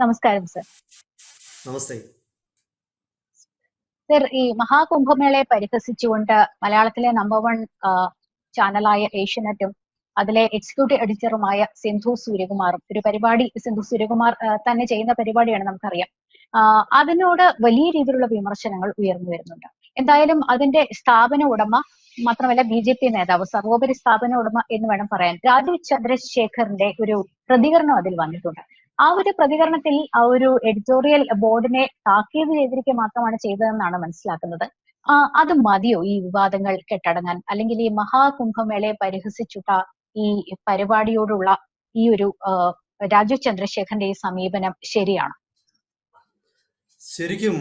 നമസ്കാരം സർ. നമസ്തേ. സർ, ഈ മഹാകുംഭമേളയെ പരിഹസിച്ചുകൊണ്ട് മലയാളത്തിലെ നമ്പർ 1 ചാനലായ ഏഷ്യനെറ്റും അതിലെ എക്സിക്യൂട്ടീവ് എഡിറ്ററുമായ സിന്ധു സൂര്യകുമാറും ഒരു പരിപാടി, സിന്ധു സൂര്യകുമാർ തന്നെ ചെയ്യുന്ന പരിപാടിയാണ്, നമുക്കറിയാം. അതിനോട് വലിയ രീതിയിലുള്ള വിമർശനങ്ങൾ ഉയർന്നു വരുന്നുണ്ട്. എന്തായാലും അതിന്റെ സ്ഥാപന ഉടമ മാത്രമല്ല, BJP നേതാവ്, സർവോപരി സ്ഥാപന ഉടമ എന്ന് വേണം പറയാൻ, രാജീവ് ചന്ദ്രശേഖറിന്റെ ഒരു പ്രതികരണം അതിൽ വന്നിട്ടുണ്ട്. ആ ഒരു പ്രതികരണത്തിൽ ആ ഒരു എഡിറ്റോറിയൽ ബോർഡിനെ താക്കീത് ചെയ്തിരിക്കുക മാത്രമാണ് ചെയ്തതെന്നാണ് മനസ്സിലാക്കുന്നത്. അത് മതിയോ ഈ വിവാദങ്ങൾ കെട്ടടങ്ങാൻ? അല്ലെങ്കിൽ ഈ മഹാകുംഭമേളയെ പരിഹസിച്ചുള്ള ഈ പരിപാടിയോടുള്ള ഈ ഒരു രാജീവ് ചന്ദ്രശേഖറിന്റെ ഈ സമീപനം ശരിയാണോ? ശരിക്കും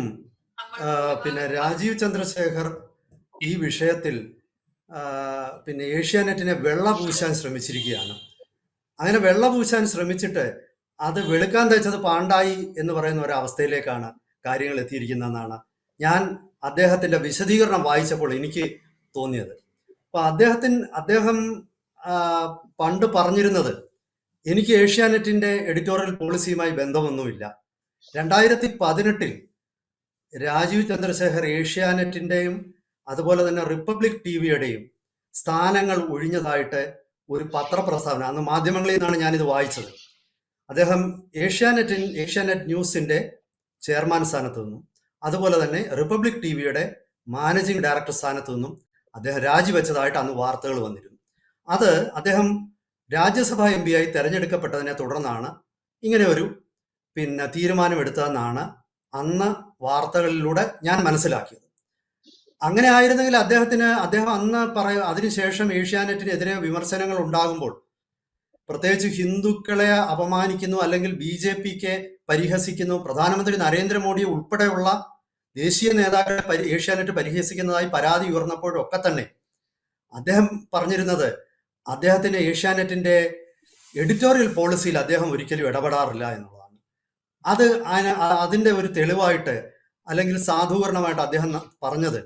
പിന്നെ രാജീവ് ചന്ദ്രശേഖർ ഈ വിഷയത്തിൽ പിന്നെ ഏഷ്യാനെറ്റിനെ വെള്ളപൂശാൻ ശ്രമിച്ചിരിക്കുകയാണ്. അങ്ങനെ വെള്ളപൂശാൻ ശ്രമിച്ചിട്ട് അത് വെളുക്കാൻ തയ്ച്ചത് പാണ്ടായി എന്ന് പറയുന്ന ഒരവസ്ഥയിലേക്കാണ് കാര്യങ്ങൾ എത്തിയിരിക്കുന്നതെന്നാണ് ഞാൻ അദ്ദേഹത്തിൻ്റെ വിശദീകരണം വായിച്ചപ്പോൾ എനിക്ക് തോന്നിയത്. അപ്പോൾ അദ്ദേഹം പണ്ട് പറഞ്ഞിരുന്നത്, എനിക്ക് ഏഷ്യാനെറ്റിൻ്റെ എഡിറ്റോറിയൽ പോളിസിയുമായി ബന്ധമൊന്നുമില്ല. 2018 രാജീവ് ചന്ദ്രശേഖർ ഏഷ്യാനെറ്റിൻ്റെയും അതുപോലെ തന്നെ റിപ്പബ്ലിക് TVയുടെയും സ്ഥാനങ്ങൾ ഒഴിഞ്ഞതായിട്ട് ഒരു പത്രപ്രസ്താവന, അന്ന് മാധ്യമങ്ങളിൽ നിന്നാണ് ഞാനിത് വായിച്ചത്. അദ്ദേഹം ഏഷ്യാനെറ്റ് ന്യൂസിൻ്റെ ചെയർമാൻ സ്ഥാനത്തു നിന്നും അതുപോലെ തന്നെ റിപ്പബ്ലിക് TVയുടെ മാനേജിംഗ് ഡയറക്ടർ സ്ഥാനത്തു നിന്നും അദ്ദേഹം രാജിവെച്ചതായിട്ട് അന്ന് വാർത്തകൾ വന്നിരുന്നു. അത് അദ്ദേഹം രാജ്യസഭാ MP ആയി തെരഞ്ഞെടുക്കപ്പെട്ടതിനെ തുടർന്നാണ് ഇങ്ങനെ ഒരു തീരുമാനമെടുത്തതെന്നാണ് അന്ന് വാർത്തകളിലൂടെ ഞാൻ മനസ്സിലാക്കിയത്. അങ്ങനെ ആയിരുന്നെങ്കിൽ അദ്ദേഹം അന്ന് അതിനുശേഷം ഏഷ്യാനെറ്റിനെതിരെ വിമർശനങ്ങൾ ഉണ്ടാകുമ്പോൾ, പ്രത്യേകിച്ച് ഹിന്ദുക്കളെ അപമാനിക്കുന്നു അല്ലെങ്കിൽ BJPക്ക് പരിഹസിക്കുന്നു, പ്രധാനമന്ത്രി നരേന്ദ്രമോദി ഉൾപ്പെടെയുള്ള ദേശീയ നേതാക്കളെ ഏഷ്യാനെറ്റ് പരിഹസിക്കുന്നതായി പരാതി ഉയർന്നപ്പോഴൊക്കെ തന്നെ അദ്ദേഹം പറഞ്ഞിരുന്നത്, അദ്ദേഹത്തിന് ഏഷ്യാനെറ്റിൻ്റെ എഡിറ്റോറിയൽ പോളിസിയിൽ അദ്ദേഹം ഒരിക്കലും ഇടപെടാറില്ല എന്നുള്ളതാണ്. അതിൻ്റെ ഒരു തെളിവായിട്ട് അല്ലെങ്കിൽ സാധൂകരണമായിട്ട് അദ്ദേഹം പറഞ്ഞത്,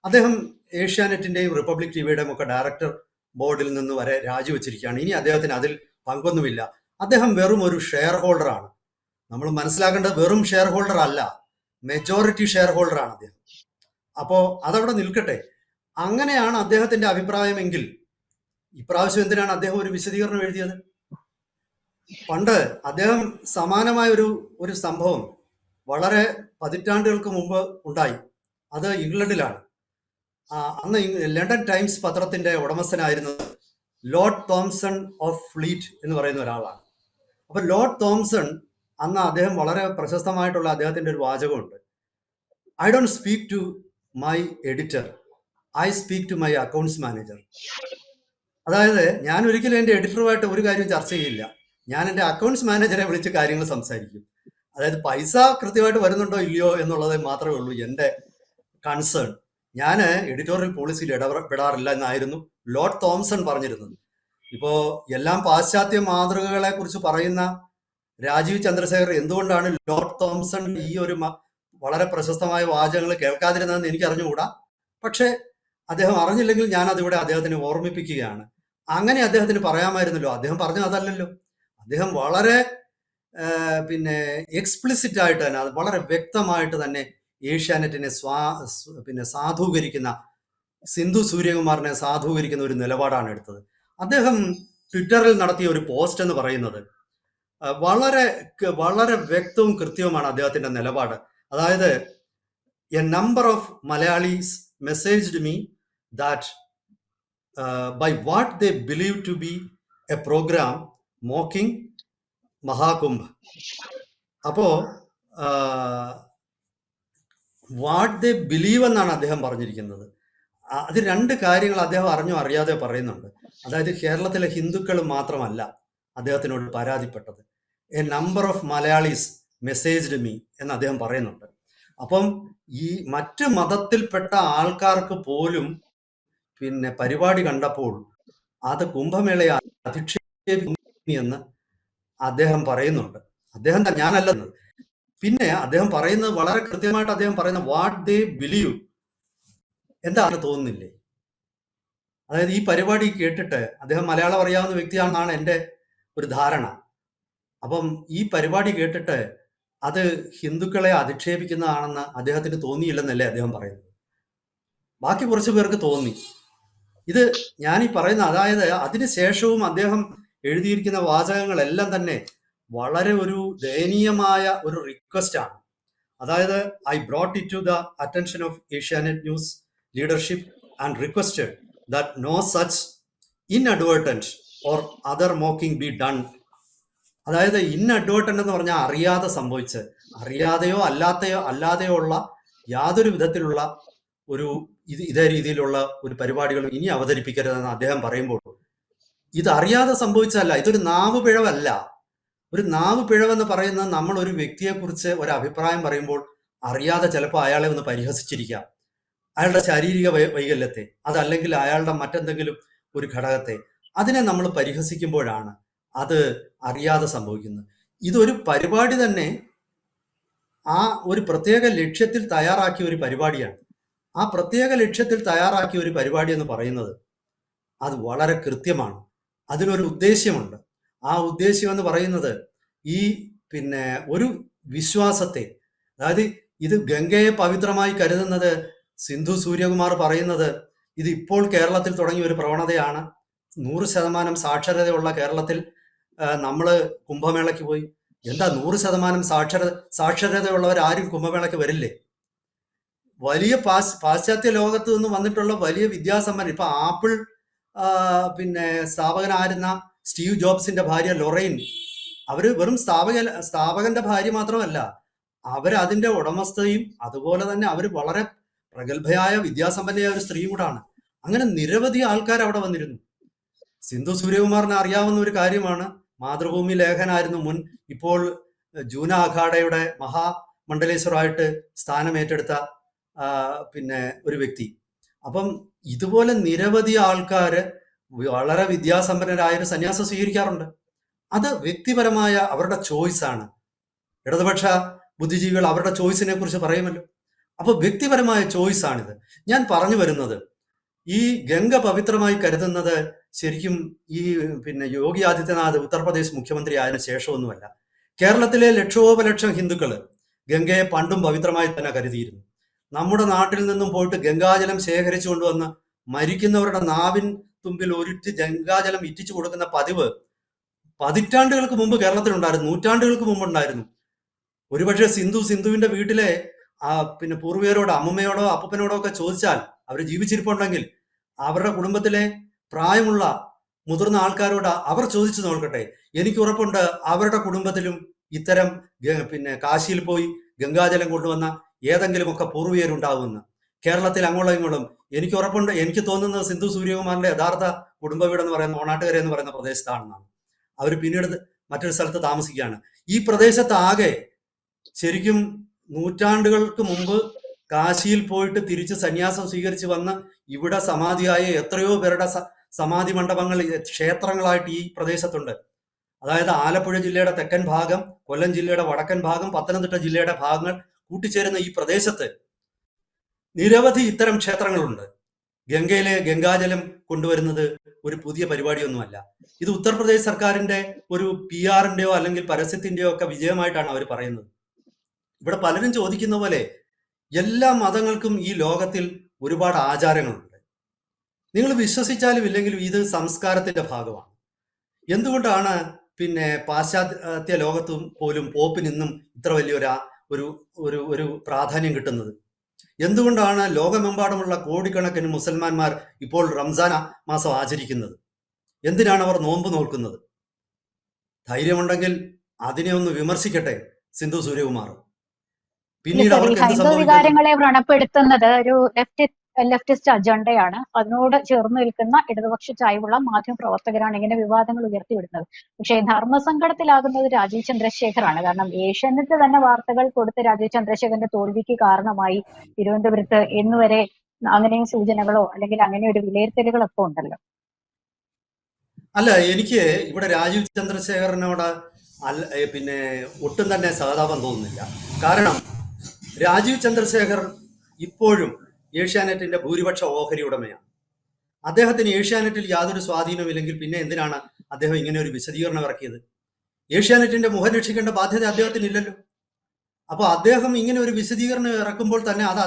അദ്ദേഹം ഏഷ്യാനെറ്റിൻ്റെയും റിപ്പബ്ലിക് TVയുടെയും ഒക്കെ ഡയറക്ടർ ബോർഡിൽ നിന്ന് വരെ രാജിവെച്ചിരിക്കുകയാണ്. ഇനി അദ്ദേഹത്തിന് അതിൽ പങ്കൊന്നുമില്ല. അദ്ദേഹം വെറും ഒരു ഷെയർ ഹോൾഡറാണ്. നമ്മൾ മനസ്സിലാക്കേണ്ടത്, വെറും ഷെയർ ഹോൾഡർ അല്ല, മെജോറിറ്റി ഷെയർ ഹോൾഡറാണ് അദ്ദേഹം. അപ്പോൾ അതവിടെ നിൽക്കട്ടെ. അങ്ങനെയാണ് അദ്ദേഹത്തിൻ്റെ അഭിപ്രായമെങ്കിൽ ഇപ്രാവശ്യം എന്തിനാണ് അദ്ദേഹം ഒരു വിശദീകരണം എഴുതിയത്? പണ്ട് അദ്ദേഹം സമാനമായ ഒരു സംഭവം വളരെ പതിറ്റാണ്ടുകൾക്ക് മുമ്പ് ഉണ്ടായി. അത് ഇംഗ്ലണ്ടിലാണ്. അന്ന് ലണ്ടൻ ടൈംസ് പത്രത്തിന്റെ ഉടമസ്ഥനായിരുന്നത് ലോർഡ് തോംസൺ ഓഫ് ഫ്ലീറ്റ് എന്ന് പറയുന്ന ഒരാളാണ്. അപ്പൊ ലോർഡ് തോംസൺ അന്ന് അദ്ദേഹം വളരെ പ്രശസ്തമായിട്ടുള്ള അദ്ദേഹത്തിന്റെ ഒരു വാചകമുണ്ട്, I don't speak to my editor, I speak to my accounts manager. അതായത്, ഞാൻ ഒരിക്കലും എൻ്റെ എഡിറ്ററുമായിട്ട് ഒരു കാര്യം ചർച്ച ചെയ്യില്ല, ഞാൻ എൻ്റെ അക്കൗണ്ട്സ് മാനേജറെ വിളിച്ച് കാര്യങ്ങൾ സംസാരിക്കും. അതായത് പൈസ കൃത്യമായിട്ട് വരുന്നുണ്ടോ ഇല്ലയോ എന്നുള്ളത് മാത്രമേ ഉള്ളൂ എൻ്റെ കൺസേൺ. ഞാൻ എഡിറ്റോറിയൽ പോളിസിയിൽ ഇടപെടാറില്ല എന്നായിരുന്നു ലോർഡ് തോംസൺ പറഞ്ഞിരുന്നത്. ഇപ്പോൾ എല്ലാം പാശ്ചാത്യ മാതൃകകളെ കുറിച്ച് പറയുന്ന രാജീവ് ചന്ദ്രശേഖർ എന്തുകൊണ്ടാണ് ലോർഡ് തോംസൺ ഈ ഒരു വളരെ പ്രശസ്തമായ വാചകങ്ങൾ കേൾക്കാതിരുന്നതെന്ന് എനിക്ക് അറിഞ്ഞുകൂടാ. പക്ഷേ അദ്ദേഹം അറിഞ്ഞില്ലെങ്കിൽ ഞാൻ അതിവിടെ അദ്ദേഹത്തിന് ഓർമ്മിപ്പിക്കുകയാണ്. അങ്ങനെ അദ്ദേഹത്തിന് പറയാമായിരുന്നല്ലോ. അദ്ദേഹം പറഞ്ഞത് അതല്ലല്ലോ. അദ്ദേഹം വളരെ എക്സ്പ്ലിസിറ്റ് ആയിട്ട് തന്നെ, വളരെ വ്യക്തമായിട്ട് തന്നെ ഏഷ്യാനെറ്റിനെ സാധൂകരിക്കുന്ന, സിന്ധു സൂര്യകുമാറിനെ സാധൂകരിക്കുന്ന ഒരു നിലപാടാണ് എടുത്തത്. അദ്ദേഹം ട്വിറ്ററിൽ നടത്തിയ ഒരു പോസ്റ്റ് എന്ന് പറയുന്നത് വളരെ വളരെ വ്യക്തവും കൃത്യവുമാണ് അദ്ദേഹത്തിന്റെ നിലപാട്. അതായത്, a number of Malayalis messaged me that by what they believe to be a program mocking Mahakumbh. അപ്പോ വാട്ട് ദേ ബിലീവ് എന്നാണ് അദ്ദേഹം പറഞ്ഞിരിക്കുന്നത്. അത് രണ്ട് കാര്യങ്ങൾ അദ്ദേഹം അറിഞ്ഞോ അറിയാതെ പറയുന്നുണ്ട്. അതായത്, കേരളത്തിലെ ഹിന്ദുക്കൾ മാത്രമല്ല അദ്ദേഹത്തിനോട് പരാതിപ്പെട്ടത്, a number of Malayalis messaged me എന്ന് അദ്ദേഹം പറയുന്നുണ്ട്. അപ്പം ഈ മറ്റ് മതത്തിൽപ്പെട്ട ആൾക്കാർക്ക് പോലും പരിപാടി കണ്ടപ്പോൾ അത് കുംഭമേളയെ അധിക്ഷേപിക്കുമെന്ന് അദ്ദേഹം പറയുന്നുണ്ട്. ഞാനല്ലെന്ന്. പിന്നെ അദ്ദേഹം പറയുന്നത് വളരെ കൃത്യമായിട്ട് അദ്ദേഹം പറയുന്ന വാട്ട് ദേ ബിലീവ് എന്താണ് തോന്നുന്നില്ലേ? അതായത്, ഈ പരിപാടി കേട്ടിട്ട് അദ്ദേഹം മലയാളം അറിയാവുന്ന വ്യക്തിയാണെന്നാണ് എൻ്റെ ഒരു ധാരണ. അപ്പം ഈ പരിപാടി കേട്ടിട്ട് അത് ഹിന്ദുക്കളെ അധിക്ഷേപിക്കുന്നതാണെന്ന് അദ്ദേഹത്തിന് തോന്നിയില്ലെന്നല്ലേ അദ്ദേഹം പറയുന്നത്. ബാക്കി കുറച്ച് പേർക്ക് തോന്നി. ഇത് ഞാനീ പറയുന്ന, അതായത് അതിനുശേഷവും അദ്ദേഹം എഴുതിയിരിക്കുന്ന വാചകങ്ങളെല്ലാം തന്നെ വളരെ ഒരു ദയനീയമായ ഒരു റിക്വസ്റ്റാണ്. അതായത്, I brought it to the attention of Asianet news leadership and requested that no such inadvertent or other mocking be done. അതായത് ഇൻഅഡ്വേർട്ടൻ്റ് എന്ന് പറഞ്ഞാൽ അറിയാതെ സംഭവിച്ച്, അറിയാതെയോ അല്ലാതെയോ ഉള്ള യാതൊരു വിധത്തിലുള്ള ഒരു ഇതേ രീതിയിലുള്ള ഒരു പരിപാടികളും ഇനി അവതരിപ്പിക്കരുതെന്ന് അദ്ദേഹം പറയുമ്പോൾ, ഇത് അറിയാതെ സംഭവിച്ചതല്ല, ഇതൊരു നാവ് പിഴവല്ല. ഒരു നാവ് പിഴവെന്ന് പറയുന്നത് നമ്മൾ ഒരു വ്യക്തിയെക്കുറിച്ച് ഒരു അഭിപ്രായം പറയുമ്പോൾ അറിയാതെ ചിലപ്പോൾ അയാളെ ഒന്ന് പരിഹസിച്ചിരിക്കാം, അയാളുടെ ശാരീരിക വൈകല്യത്തെ, അതല്ലെങ്കിൽ അയാളുടെ മറ്റെന്തെങ്കിലും ഒരു ഘടകത്തെ, അതിനെ നമ്മൾ പരിഹസിക്കുമ്പോഴാണ് അത് അറിയാതെ സംഭവിക്കുന്നത്. ഇതൊരു പരിപാടി തന്നെ ആ ഒരു പ്രത്യേക ലക്ഷ്യത്തിൽ തയ്യാറാക്കിയ ഒരു പരിപാടിയാണ്. ആ പ്രത്യേക ലക്ഷ്യത്തിൽ തയ്യാറാക്കിയ ഒരു പരിപാടി എന്ന് പറയുന്നത് അത് വളരെ കൃത്യമാണ്. അതിനൊരു ഉദ്ദേശ്യമുണ്ട്. ആ ഉദ്ദേശ്യം എന്ന് പറയുന്നത് ഈ ഒരു വിശ്വാസത്തെ, അതായത് ഇത് ഗംഗയെ പവിത്രമായി കരുതുന്നത് സിന്ധു സൂര്യകുമാർ പറയുന്നത് ഇത് ഇപ്പോൾ കേരളത്തിൽ തുടങ്ങിയ ഒരു പ്രവണതയാണ്. 100% സാക്ഷരതയുള്ള കേരളത്തിൽ നമ്മൾ കുംഭമേളയ്ക്ക് പോയി. എന്താ 100% സാക്ഷരതയുള്ളവർ ആരും കുംഭമേളയ്ക്ക് വരില്ലേ? വലിയ പാശ്ചാത്യ ലോകത്ത് നിന്ന് വന്നിട്ടുള്ള വലിയ വിദ്യാസമ്പന്നർ, ഇപ്പൊ ആപ്പിൾ സ്ഥാപകനായിരുന്ന സ്റ്റീവ് ജോബ്സിന്റെ ഭാര്യ ലൊറൈൻ, അവര് വെറും സ്ഥാപകന്റെ ഭാര്യ മാത്രമല്ല, അവരതിന്റെ ഉടമസ്ഥയും അതുപോലെ തന്നെ അവർ വളരെ പ്രഗത്ഭയായ വിദ്യാസമ്പന്നയായ ഒരു സ്ത്രീ കൂടാണ്. അങ്ങനെ നിരവധി ആൾക്കാർ അവിടെ വന്നിരുന്നു. സിന്ധു സൂര്യകുമാറിന് അറിയാവുന്ന ഒരു കാര്യമാണ്, മാതൃഭൂമി ലേഖനായിരുന്നു മുൻ, ഇപ്പോൾ ജൂന അഖാഡയുടെ മഹാമണ്ഡലേശ്വരമായിട്ട് സ്ഥാനമേറ്റെടുത്ത ഒരു വ്യക്തി. അപ്പം ഇതുപോലെ നിരവധി ആൾക്കാർ വളരെ വിദ്യാസമ്പന്നരായ ഒരു സന്യാസം സ്വീകരിക്കാറുണ്ട്. അത് വ്യക്തിപരമായ അവരുടെ ചോയ്സാണ്. ഇടതുപക്ഷ ബുദ്ധിജീവികൾ അവരുടെ ചോയ്സിനെ കുറിച്ച് പറയുമല്ലോ. അപ്പോൾ വ്യക്തിപരമായ ചോയ്സാണിത്. ഞാൻ പറഞ്ഞു വരുന്നത്, ഈ ഗംഗ പവിത്രമായി കരുതുന്നത് ശരിക്കും ഈ യോഗി ആദിത്യനാഥ് ഉത്തർപ്രദേശ് മുഖ്യമന്ത്രി ആയതിനു ശേഷമൊന്നുമല്ല. കേരളത്തിലെ ലക്ഷോപലക്ഷം ഹിന്ദുക്കൾ ഗംഗയെ പണ്ടും പവിത്രമായി തന്നെ കരുതിയിരുന്നു. നമ്മുടെ നാട്ടിൽ നിന്നും പോയിട്ട് ഗംഗാജലം ശേഖരിച്ചു കൊണ്ടുവന്ന് മരിക്കുന്നവരുടെ നാവിൻ തുമ്പിൽ ഒരിറ്റ് ഗംഗാജലം ഇറ്റിച്ചു കൊടുക്കുന്ന പതിവ് പതിറ്റാണ്ടുകൾക്ക് മുമ്പ് കേരളത്തിലുണ്ടായിരുന്നു, നൂറ്റാണ്ടുകൾക്ക് മുമ്പ് ഉണ്ടായിരുന്നു. ഒരുപക്ഷെ സിന്ധുവിന്റെ വീട്ടിലെ പൂർവികരോടോ അമ്മമ്മയോടോ അപ്പനോടോ ഒക്കെ ചോദിച്ചാൽ, അവർ ജീവിച്ചിരിപ്പുണ്ടെങ്കിൽ അവരുടെ കുടുംബത്തിലെ പ്രായമുള്ള മുതിർന്ന ആൾക്കാരോട് അവർ ചോദിച്ചു നോക്കട്ടെ. എനിക്ക് ഉറപ്പുണ്ട് അവരുടെ കുടുംബത്തിലും ഇത്തരം കാശിയിൽ പോയി ഗംഗാജലം കൊണ്ടുവന്ന ഏതെങ്കിലുമൊക്കെ പൂർവികരുണ്ടാവുമെന്ന്. കേരളത്തിൽ അങ്ങോളം ഇങ്ങോളം എനിക്ക് ഉറപ്പുണ്ട്. എനിക്ക് തോന്നുന്നത് സിന്ധു സൂര്യകുമാറിന്റെ യഥാർത്ഥ കുടുംബ വീടെന്ന് പറയുന്ന ഓണാട്ടുകര എന്ന് പറയുന്ന പ്രദേശത്താണെന്നാണ്. അവർ പിന്നീട് മറ്റൊരു സ്ഥലത്ത് താമസിക്കുകയാണ്. ഈ പ്രദേശത്താകെ ശരിക്കും നൂറ്റാണ്ടുകൾക്ക് മുമ്പ് കാശിയിൽ പോയിട്ട് തിരിച്ച് സന്യാസം സ്വീകരിച്ച് വന്ന് ഇവിടെ സമാധിയായ എത്രയോ പേരുടെ സമാധി മണ്ഡപങ്ങൾ, ക്ഷേത്രങ്ങളായിട്ട് ഈ പ്രദേശത്തുണ്ട്. അതായത് ആലപ്പുഴ ജില്ലയുടെ തെക്കൻ ഭാഗം, കൊല്ലം ജില്ലയുടെ വടക്കൻ ഭാഗം, പത്തനംതിട്ട ജില്ലയുടെ ഭാഗങ്ങൾ കൂട്ടിച്ചേരുന്ന ഈ പ്രദേശത്ത് നിരവധി ഇത്തരം ക്ഷേത്രങ്ങളുണ്ട്. ഗംഗയിലെ ഗംഗാജലം കൊണ്ടുവരുന്നത് ഒരു പുതിയ പരിപാടിയൊന്നുമല്ല. ഇത് ഉത്തർപ്രദേശ് സർക്കാരിന്റെ ഒരു PR-ന്റെയോ അല്ലെങ്കിൽ പരസ്യത്തിന്റെയോ ഒക്കെ വിജയമായിട്ടാണ് അവർ പറയുന്നത്. ഇവിടെ പലരും ചോദിക്കുന്ന പോലെ എല്ലാ മതങ്ങൾക്കും ഈ ലോകത്തിൽ ഒരുപാട് ആചാരങ്ങളുണ്ട്. നിങ്ങൾ വിശ്വസിച്ചാലും ഇല്ലെങ്കിലും ഇത് സംസ്കാരത്തിന്റെ ഭാഗമാണ്. എന്തുകൊണ്ടാണ് പാശ്ചാത്യ ലോകത്തും പോലും പോപ്പിന് ഇന്നും ഇത്ര വലിയൊരു പ്രാധാന്യം കിട്ടുന്നത്? എന്തുകൊണ്ടാണ് ലോകമെമ്പാടുമുള്ള കോടിക്കണക്കിന് മുസൽമാന്മാർ ഇപ്പോൾ റംസാൻ മാസം ആചരിക്കുന്നത്? എന്തിനാണ് അവർ നോമ്പ് നോക്കുന്നത്? ധൈര്യമുണ്ടെങ്കിൽ അതിനെ ഒന്ന് വിമർശിക്കട്ടെ സിന്ധു സൂര്യകുമാർ. പിന്നീട് അവർക്ക് ഹൈന്ദവ വികാരങ്ങളെ വ്രണപ്പെടുത്തുന്നത് ഒരു ലെഫ്റ്റിസ്റ്റ് അജണ്ടയാണ്. അതിനോട് ചേർന്ന് നിൽക്കുന്ന ഇടതുപക്ഷ ചായ്വുള്ള മാധ്യമ പ്രവർത്തകരാണ് ഇങ്ങനെ വിവാദങ്ങൾ ഉയർത്തിവിടുന്നത്. പക്ഷേ ധർമ്മസങ്കടത്തിലാകുന്നത് രാജീവ് ചന്ദ്രശേഖറാണ്. കാരണം ഏഷ്യാനെറ്റ് തന്നെ വാർത്തകൾ കൊടുത്ത് രാജീവ് ചന്ദ്രശേഖരന്റെ തോൽവിക്ക് കാരണമായി തിരുവനന്തപുരത്ത് എന്നുവരെ അങ്ങനെയും സൂചനകളോ അല്ലെങ്കിൽ അങ്ങനെ ഒരു വിലയിരുത്തലുകളൊക്കെ ഉണ്ടല്ലോ. അല്ല, എനിക്ക് ഇവിടെ രാജീവ് ചന്ദ്രശേഖരനോട് ഒട്ടും തന്നെ സഹതാപം തോന്നുന്നില്ല. കാരണം രാജീവ് ചന്ദ്രശേഖർ ഇപ്പോഴും ഏഷ്യാനെറ്റിന്റെ ഭൂരിപക്ഷ ഓഹരി ഉടമയാണ്. അദ്ദേഹത്തിന് ഏഷ്യാനെറ്റിൽ യാതൊരു സ്വാധീനമില്ലെങ്കിൽ പിന്നെ എന്തിനാണ് അദ്ദേഹം ഇങ്ങനെ ഒരു വിശദീകരണം ഇറക്കിയത്? ഏഷ്യാനെറ്റിന്റെ മുഖം രക്ഷിക്കേണ്ട ബാധ്യത അദ്ദേഹത്തിന് ഇല്ലല്ലോ. അപ്പൊ അദ്ദേഹം ഇങ്ങനെ ഒരു വിശദീകരണം ഇറക്കുമ്പോൾ തന്നെ അത്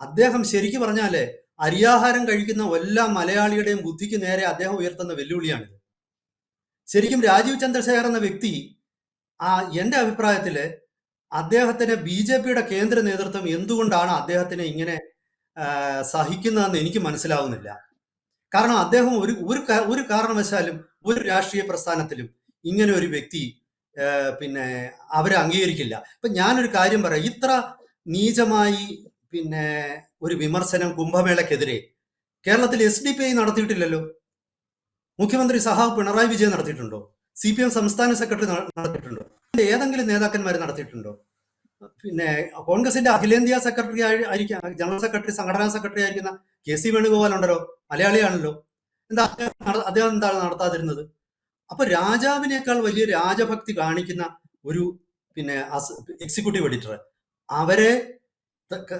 അദ്ദേഹം ശരിക്കു പറഞ്ഞാല് അരിയാഹാരം കഴിക്കുന്ന എല്ലാ മലയാളിയുടെയും ബുദ്ധിക്ക് നേരെ അദ്ദേഹം ഉയർത്തുന്ന വെല്ലുവിളിയാണിത്. ശരിക്കും രാജീവ് ചന്ദ്രശേഖർ എന്ന വ്യക്തി എന്റെ അഭിപ്രായത്തില് അദ്ദേഹത്തിന് BJPയുടെ കേന്ദ്ര നേതൃത്വം എന്തുകൊണ്ടാണ് അദ്ദേഹത്തിനെ ഇങ്ങനെ സഹിക്കുന്നതെന്ന് എനിക്ക് മനസ്സിലാവുന്നില്ല. കാരണം അദ്ദേഹം ഒരു കാരണവശാലും ഒരു രാഷ്ട്രീയ പ്രസ്ഥാനത്തിലും ഇങ്ങനെ ഒരു വ്യക്തി പിന്നെ അവരെ അംഗീകരിക്കില്ല. ഇപ്പൊ ഞാനൊരു കാര്യം പറയാം, ഇത്ര നീചമായി പിന്നെ ഒരു വിമർശനം കുംഭമേളക്കെതിരെ കേരളത്തിൽ SDPI നടത്തിയിട്ടില്ലല്ലോ. മുഖ്യമന്ത്രി സഹാവ് പിണറായി വിജയൻ നടത്തിയിട്ടുണ്ടോ? CPM സംസ്ഥാന സെക്രട്ടറി നടത്തിയിട്ടുണ്ടോ? ഏതെങ്കിലും നേതാക്കന്മാർ നടത്തിയിട്ടുണ്ടോ? പിന്നെ കോൺഗ്രസിന്റെ അഖിലേന്ത്യാ സെക്രട്ടറി ജനറൽ സെക്രട്ടറി, സംഘടനാ സെക്രട്ടറി ആയിരിക്കുന്ന KC വേണുഗോപാൽ ഉണ്ടല്ലോ, മലയാളിയാണല്ലോ. അദ്ദേഹം എന്താണ് നടത്താതിരുന്നത്? അപ്പൊ രാജാവിനേക്കാൾ വലിയ രാജഭക്തി കാണിക്കുന്ന ഒരു പിന്നെ എക്സിക്യൂട്ടീവ് എഡിറ്റർ, അവരെ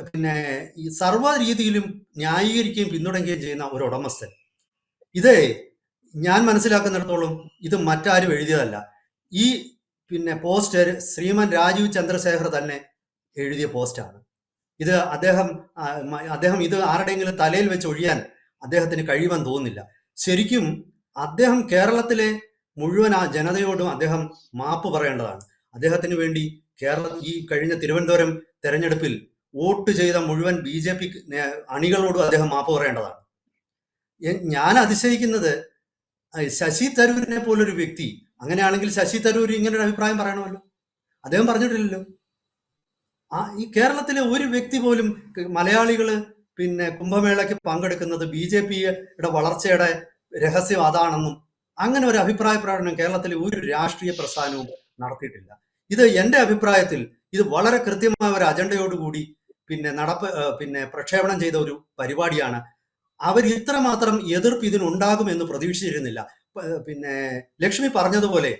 പിന്നെ ഈ സർവ്വ രീതിയിലും ന്യായീകരിക്കുകയും പിന്തുണയ്ക്കുകയും ചെയ്യുന്ന ഒരു ഉടമസ്ഥൻ. ഇതേ ഞാൻ മനസ്സിലാക്കുന്നിടത്തോളം ഇത് മറ്റാരും എഴുതിയതല്ല. ഈ പിന്നെ പോസ്റ്റ് ശ്രീമാൻ രാജീവ് ചന്ദ്രശേഖർ തന്നെ എഴുതിയ പോസ്റ്റാണ്. ഇത് അദ്ദേഹം ഇത് ആരുടെയെങ്കിലും തലയിൽ വെച്ച് ഒഴിയാൻ അദ്ദേഹത്തിന് കഴിയുമെന്ന് തോന്നുന്നില്ല. ശരിക്കും അദ്ദേഹം കേരളത്തിലെ മുഴുവൻ ജനതയോടും അദ്ദേഹം മാപ്പ് പറയേണ്ടതാണ്. അദ്ദേഹത്തിന് വേണ്ടി ഈ കഴിഞ്ഞ തിരുവനന്തപുരം തെരഞ്ഞെടുപ്പിൽ വോട്ട് ചെയ്ത മുഴുവൻ BJP അണികളോടും അദ്ദേഹം മാപ്പ് പറയേണ്ടതാണ്. ഞാൻ അതിശയിക്കുന്നത് ശശി തരൂരിനെ പോലൊരു വ്യക്തി, അങ്ങനെയാണെങ്കിൽ ശശി തരൂർ ഇങ്ങനെ ഒരു അഭിപ്രായം പറയണമല്ലോ. അദ്ദേഹം പറഞ്ഞിട്ടില്ലല്ലോ. ഈ കേരളത്തിലെ ഒരു വ്യക്തി പോലും മലയാളികള് പിന്നെ കുംഭമേളയ്ക്ക് പങ്കെടുക്കുന്നത് BJPയുടെ വളർച്ചയുടെ രഹസ്യം അതാണെന്നും അങ്ങനെ ഒരു അഭിപ്രായ പ്രകടനം കേരളത്തിലെ ഒരു രാഷ്ട്രീയ പ്രസ്ഥാനവും നടത്തിയിട്ടില്ല. ഇത് എന്റെ അഭിപ്രായത്തിൽ ഇത് വളരെ കൃത്യമായ ഒരു അജണ്ടയോടുകൂടി പിന്നെ പ്രക്ഷേപണം ചെയ്ത ഒരു പരിപാടിയാണ്. അവർ ഇത്രമാത്രം എതിർപ്പ് ഇതിനുണ്ടാകുമെന്ന് പ്രതീക്ഷിച്ചിരുന്നില്ല. പിന്നെ ലക്ഷ്മി പറഞ്ഞതുപോലെ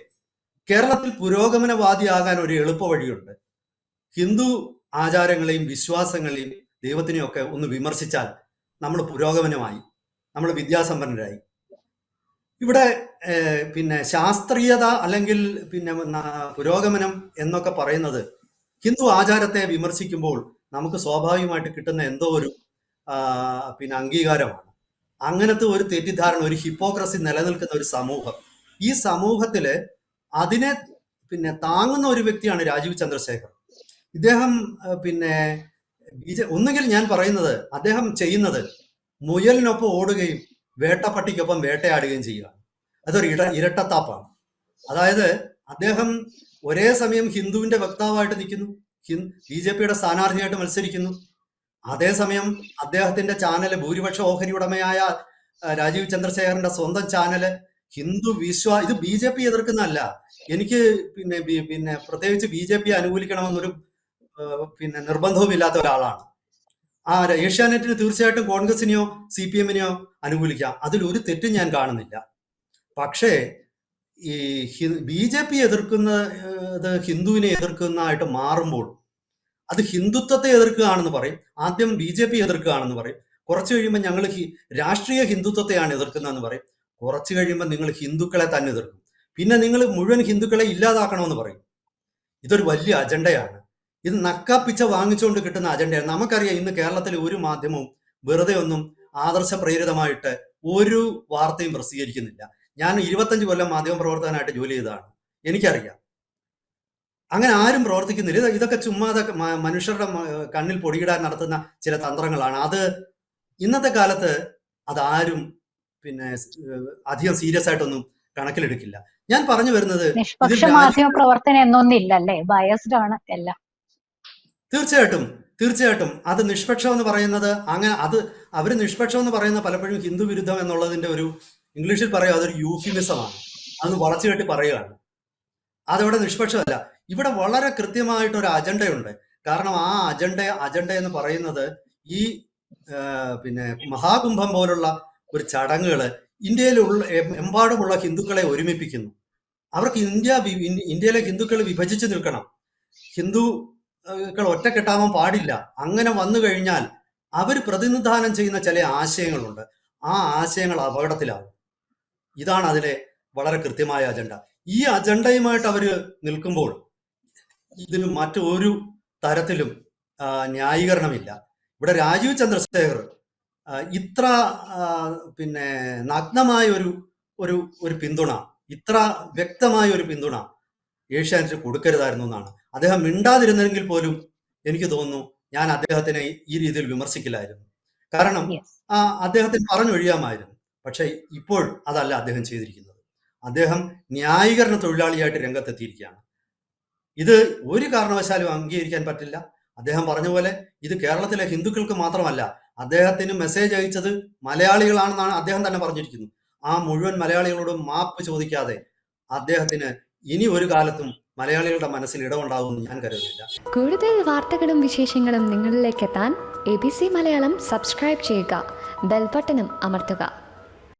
കേരളത്തിൽ പുരോഗമനവാദിയാകാൻ ഒരു എളുപ്പ വഴിയുണ്ട്. ഹിന്ദു ആചാരങ്ങളെയും വിശ്വാസങ്ങളെയും ദൈവത്തിനെയും ഒക്കെ ഒന്ന് വിമർശിച്ചാൽ നമ്മൾ പുരോഗമനമായി, നമ്മൾ വിദ്യാസമ്പന്നരായി. ഇവിടെ പിന്നെ ശാസ്ത്രീയത അല്ലെങ്കിൽ പിന്നെ പുരോഗമനം എന്നൊക്കെ പറയുന്നത് ഹിന്ദു ആചാരത്തെ വിമർശിക്കുമ്പോൾ നമുക്ക് സ്വാഭാവികമായിട്ട് കിട്ടുന്ന എന്തോ ഒരു പിന്നെ അംഗീകാരമാണ്. അങ്ങനത്തെ ഒരു തെറ്റിദ്ധാരണ, ഒരു ഹിപ്പോക്രസി നിലനിൽക്കുന്ന ഒരു സമൂഹം. ഈ സമൂഹത്തില് അതിനെ പിന്നെ താങ്ങുന്ന ഒരു വ്യക്തിയാണ് രാജീവ് ചന്ദ്രശേഖർ. ഇദ്ദേഹം പിന്നെ ഒന്നുകിൽ ഞാൻ പറയുന്നത് അദ്ദേഹം ചെയ്യുന്നത് മുയലിനൊപ്പം ഓടുകയും വേട്ടപ്പട്ടിക്കൊപ്പം വേട്ടയാടുകയും ചെയ്യുക. അതൊരു ഇരട്ടത്താപ്പാണ്. അതായത് അദ്ദേഹം ഒരേ സമയം ഹിന്ദുവിന്റെ വക്താവായിട്ട് നിൽക്കുന്നു, BJPയുടെ സ്ഥാനാർത്ഥിയായിട്ട് മത്സരിക്കുന്നു. അതേസമയം അദ്ദേഹത്തിന്റെ ചാനല്, ഭൂരിപക്ഷ ഓഹരി ഉടമയായ രാജീവ് ചന്ദ്രശേഖറിന്റെ സ്വന്തം ചാനല് ഹിന്ദു ഇത് BJP എതിർക്കുന്നതല്ല. എനിക്ക് പിന്നെ പ്രത്യേകിച്ച് BJP അനുകൂലിക്കണമെന്നൊരു പിന്നെ നിർബന്ധവും ഇല്ലാത്ത ഒരാളാണ്. ഏഷ്യാനെറ്റിന് തീർച്ചയായിട്ടും കോൺഗ്രസിനെയോ CPMനെയോ അനുകൂലിക്കാം, അതിലൊരു തെറ്റും ഞാൻ കാണുന്നില്ല. പക്ഷേ ഈ BJP എതിർക്കുന്നത് ഹിന്ദുവിനെ എതിർക്കുന്നതായിട്ട് മാറുമ്പോൾ അത് ഹിന്ദുത്വത്തെ എതിർക്കുകയാണെന്ന് പറയും. ആദ്യം BJP എതിർക്കുകയാണെന്ന് പറയും. കുറച്ച് കഴിയുമ്പോൾ ഞങ്ങൾ രാഷ്ട്രീയ ഹിന്ദുത്വത്തെയാണ് എതിർക്കുന്നതെന്ന് പറയും. കുറച്ച് കഴിയുമ്പോൾ നിങ്ങൾ ഹിന്ദുക്കളെ തന്നെ എതിർക്കും. പിന്നെ നിങ്ങൾ മുഴുവൻ ഹിന്ദുക്കളെ ഇല്ലാതാക്കണമെന്ന് പറയും. ഇതൊരു വലിയ അജണ്ടയാണ്. ഇത് നക്കാപ്പിച്ച വാങ്ങിച്ചുകൊണ്ട് കിട്ടുന്ന അജണ്ടയാണ്. നമുക്കറിയാം, ഇന്ന് കേരളത്തിലെ ഒരു മാധ്യമവും വെറുതെ ഒന്നും ആദർശപ്രേരിതമായിട്ട് ഒരു വാർത്തയും പ്രസിദ്ധീകരിക്കുന്നില്ല. ഞാൻ 25 കൊല്ലം മാധ്യമപ്രവർത്തകനായിട്ട് ജോലി ചെയ്തതാണ്, എനിക്കറിയാം. അങ്ങനെ ആരും പ്രവർത്തിക്കുന്നില്ല. ഇതൊക്കെ ചുമ്മാതെ മനുഷ്യരുടെ കണ്ണിൽ പൊടിയിടാൻ നടത്തുന്ന ചില തന്ത്രങ്ങളാണ്. അത് ഇന്നത്തെ കാലത്ത് അതാരും പിന്നെ അധികം സീരിയസ് ആയിട്ടൊന്നും കണക്കിലെടുക്കില്ല. ഞാൻ പറഞ്ഞു വരുന്നത് നിഷ്പക്ഷ മാധ്യമ പ്രവർത്തനം എന്നൊന്നില്ലല്ലേ, ബയസ്ഡ് ആണ് എല്ലാം. തീർച്ചയായിട്ടും അത് നിഷ്പക്ഷം എന്ന് പറയുന്നത് അവര് നിഷ്പക്ഷം എന്ന് പറയുന്നത് പലപ്പോഴും ഹിന്ദു വിരുദ്ധം എന്നുള്ളതിന്റെ ഒരു ഇംഗ്ലീഷിൽ പറയുക അതൊരു യൂഫിമിസമാണ്. അതൊന്ന് വളച്ചു കെട്ടി പറയുകയാണ്. അതവിടെ നിഷ്പക്ഷമല്ല. ഇവിടെ വളരെ കൃത്യമായിട്ടൊരു അജണ്ടയുണ്ട്. കാരണം ആ അജണ്ട എന്ന് പറയുന്നത് ഈ പിന്നെ മഹാകുംഭം പോലുള്ള ഒരു ചടങ്ങുകള് ഇന്ത്യയിലുള്ള എമ്പാടുമുള്ള ഹിന്ദുക്കളെ ഒരുമിപ്പിക്കുന്നു. അവർക്ക് ഇന്ത്യയിലെ ഹിന്ദുക്കൾ വിഭജിച്ച് നിൽക്കണം, ഹിന്ദുക്കൾ ഒറ്റക്കെട്ടാവാൻ പാടില്ല. അങ്ങനെ വന്നു കഴിഞ്ഞാൽ അവർ പ്രതിനിധാനം ചെയ്യുന്ന ചില ആശയങ്ങളുണ്ട്, ആ ആശയങ്ങൾ അപകടത്തിലാവും. ഇതാണ് അതിലെ വളരെ കൃത്യമായ അജണ്ട. ഈ അജണ്ടയുമായിട്ട് അവര് നിൽക്കുമ്പോൾ ഇതിന് മറ്റൊരു തരത്തിലും ന്യായീകരണമില്ല. ഇവിടെ രാജീവ് ചന്ദ്രശേഖർ ഇത്ര പിന്നെ നഗ്നമായ ഒരു ഒരു പിന്തുണ, ഇത്ര വ്യക്തമായ ഒരു പിന്തുണ ഏഷ്യാനെറ്റ് കൊടുക്കരുതായിരുന്നു എന്നാണ്. അദ്ദേഹം മിണ്ടാതിരുന്നെങ്കിൽ പോലും എനിക്ക് തോന്നുന്നു ഞാൻ അദ്ദേഹത്തിനെ ഈ രീതിയിൽ വിമർശിക്കില്ലായിരുന്നു. കാരണം അദ്ദേഹത്തിന് പറഞ്ഞൊഴിയാമായിരുന്നു. പക്ഷെ ഇപ്പോൾ അതല്ല അദ്ദേഹം ചെയ്തിരിക്കുന്നത്. അദ്ദേഹം ന്യായീകരണ തൊഴിലാളിയായിട്ട് രംഗത്തെത്തിയിരിക്കുകയാണ്. ഇത് ഒരു കാരണവശാലും അംഗീകരിക്കാൻ പറ്റില്ല. അദ്ദേഹം പറഞ്ഞ പോലെ ഇത് കേരളത്തിലെ ഹിന്ദുക്കൾക്ക് മാത്രമല്ല, അദ്ദേഹത്തിന് മെസ്സേജ് അയച്ചത് മലയാളികളാണെന്നാണ് അദ്ദേഹം തന്നെ പറഞ്ഞിരിക്കുന്നത്. ആ മുഴുവൻ മലയാളികളോടും മാപ്പ് ചോദിക്കാതെ അദ്ദേഹത്തിന് ഇനി ഒരു കാലത്തും മലയാളികളുടെ മനസ്സിൽ ഇടമുണ്ടാകുമെന്ന് ഞാൻ കരുതുന്നില്ല. കൂടുതൽ വാർത്തകളും വിശേഷങ്ങളും നിങ്ങളിലേക്ക് എത്താൻ ABC മലയാളം സബ്സ്ക്രൈബ് ചെയ്യുക, ബെൽബട്ടനും അമർത്തുക.